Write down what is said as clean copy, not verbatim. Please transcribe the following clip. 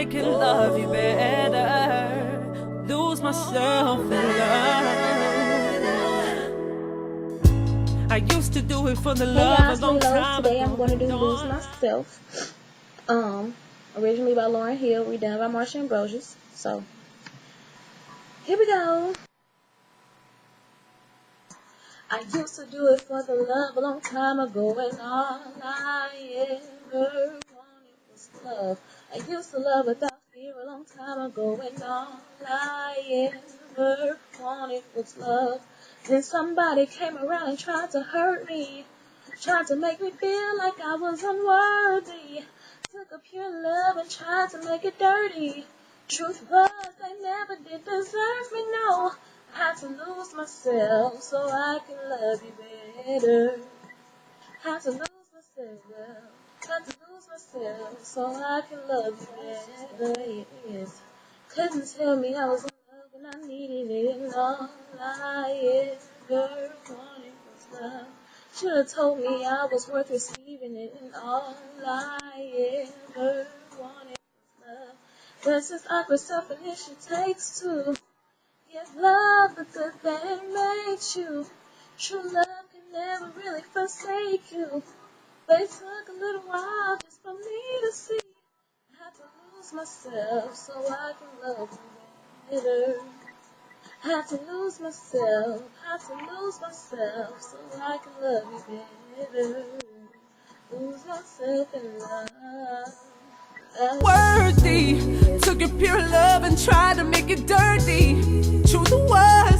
I can love you better. Lose myself in love. I used to do it for the love Hey guys, a long Lilo. time Today ago. I'm going to do Lose Myself. Originally by Lauryn Hill, redone by Marsha Ambrosius. So, here we go. I used to do it for the love a long time ago, and all I ever wanted was love. I used to love without fear a long time ago, and all I ever wanted was love. Then somebody came around and tried to hurt me, tried to make me feel like I was unworthy. Took a pure love and tried to make it dirty. Truth was, they never did deserve me, no. I had to lose myself so I can love you better. Had to lose myself, had to lose myself so I can love you better, yes. Couldn't tell me I was in love when I needed it, and all I ever wanted was love. Should've told me I was worth receiving it, and all I ever wanted was love. There's this awkward selfishness it takes to give love the good that it makes you. True love can never really forsake you. But it took a little while just for me to see. I had to lose myself so I can love you better. Had to lose myself, had to lose myself so I can love you better. Lose myself in love. Worthy. Took your pure love and tried to make it dirty. Truth was,